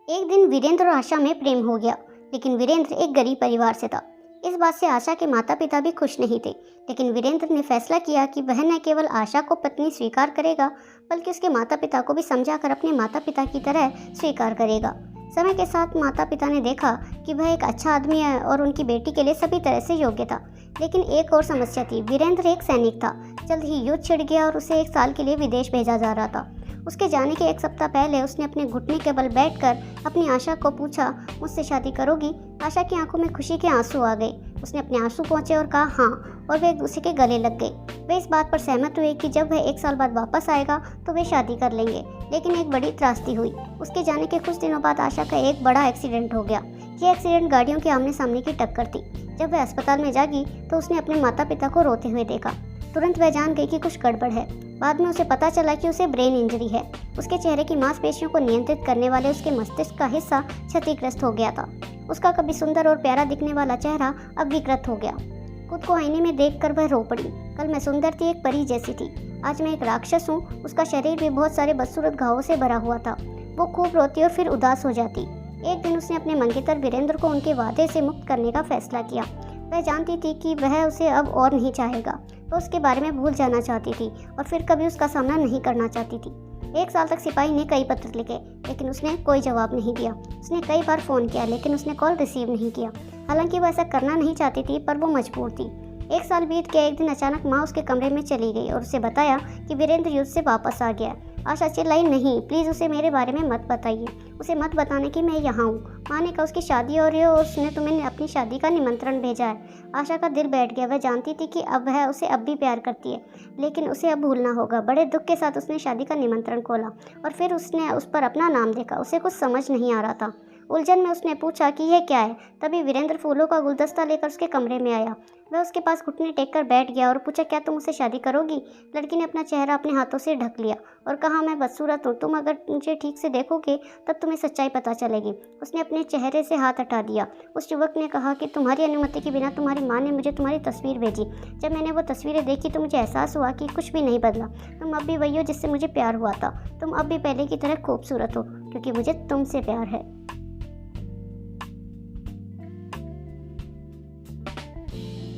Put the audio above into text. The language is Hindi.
एक दिन वीरेंद्र और आशा में प्रेम हो गया, लेकिन वीरेंद्र एक गरीब परिवार से था। इस बात से आशा के माता पिता भी खुश नहीं थे, लेकिन वीरेंद्र ने फैसला किया कि वह न केवल आशा को पत्नी स्वीकार करेगा, बल्कि उसके माता पिता को भी समझाकर अपने माता पिता की तरह स्वीकार करेगा। समय के साथ माता पिता ने देखा कि वह एक अच्छा आदमी है और उनकी बेटी के लिए सभी तरह से योग्य था। लेकिन एक और समस्या थी, वीरेंद्र एक सैनिक था। जल्द ही युद्ध छिड़ गया और उसे 1 साल के लिए विदेश भेजा जा रहा था। उसके जाने के 1 सप्ताह पहले उसने अपने घुटने के बल बैठकर अपनी आशा को पूछा, मुझसे शादी करोगी? आशा की आंखों में खुशी के आंसू आ गए। उसने अपने आंसू पोंछे और कहा हाँ, और वे एक दूसरे के गले लग गए। वे इस बात पर सहमत हुए कि जब वह 1 साल बाद वापस आएगा तो वे शादी कर लेंगे। लेकिन एक बड़ी त्रासदी हुई। उसके जाने के कुछ दिनों बाद आशा का एक बड़ा एक्सीडेंट हो गया। यह एक्सीडेंट गाड़ियों के आमने सामने की टक्कर थी। जब वह अस्पताल में जागी तो उसने अपने माता पिता को रोते हुए देखा। तुरंत वह जान गई कि कुछ गड़बड़ है। बाद में उसे पता चला कि उसे ब्रेन इंजरी है। उसके चेहरे की मांसपेशियों को नियंत्रित करने वाले उसके मस्तिष्क का हिस्सा क्षतिग्रस्त हो गया था। उसका कभी सुंदर और प्यारा दिखने वाला चेहरा अब विकृत हो गया। खुद को आईने में देखकर वह रो पड़ी। कल मैं सुंदर थी, एक परी जैसी थी। आज मैं एक राक्षस हूँ। उसका शरीर भी बहुत सारे बदसूरत घावों से भरा हुआ था। वो खूब रोती और फिर उदास हो जाती। एक दिन उसने अपने मंगेतर वीरेंद्र को उनके वादे से मुक्त करने का फैसला किया। वह जानती थी कि वह उसे अब और नहीं चाहेगा। वह उसके बारे में भूल जाना चाहती थी और फिर कभी उसका सामना नहीं करना चाहती थी। 1 साल तक सिपाही ने कई पत्र लिखे, लेकिन उसने कोई जवाब नहीं दिया। उसने कई बार फ़ोन किया, लेकिन उसने कॉल रिसीव नहीं किया। हालांकि वह ऐसा करना नहीं चाहती थी, पर वो मजबूर थी। 1 साल बीत गया। एक दिन अचानक माँ उसके कमरे में चली गई और उसे बताया कि वीरेंद्र युद्ध से वापस आ गया है। आशा चिल्लाई, नहीं, प्लीज़ उसे मेरे बारे में मत बताइए। उसे मत बताने कि मैं यहाँ हूँ। माँ ने कहा उसकी शादी हो रही है और उसने तुम्हें अपनी शादी का निमंत्रण भेजा है। आशा का दिल बैठ गया। वह जानती थी कि अब वह उसे अब भी प्यार करती है, लेकिन उसे अब भूलना होगा। बड़े दुख के साथ उसने शादी का निमंत्रण खोला और फिर उसने उस पर अपना नाम देखा। उसे कुछ समझ नहीं आ रहा था। उलझन में उसने पूछा कि यह क्या है। तभी वीरेंद्र फूलों का गुलदस्ता लेकर उसके कमरे में आया। वह उसके पास घुटने टेक कर बैठ गया और पूछा, क्या तुम मुझसे शादी करोगी? लड़की ने अपना चेहरा अपने हाथों से ढक लिया और कहा, मैं बदसूरत हूँ। तुम अगर मुझे ठीक से देखोगे तब तुम्हें सच्चाई पता चलेगी। उसने अपने चेहरे से हाथ हटा दिया। उस युवक ने कहा कि तुम्हारी अनुमति के बिना तुम्हारी माँ ने मुझे तुम्हारी तस्वीर भेजी। जब मैंने वो तस्वीरें देखी तो मुझे एहसास हुआ कि कुछ भी नहीं बदला। तुम अब भी वही हो जिससे मुझे प्यार हुआ था। तुम अब भी पहले की तरह खूबसूरत हो, क्योंकि मुझे तुमसे प्यार है।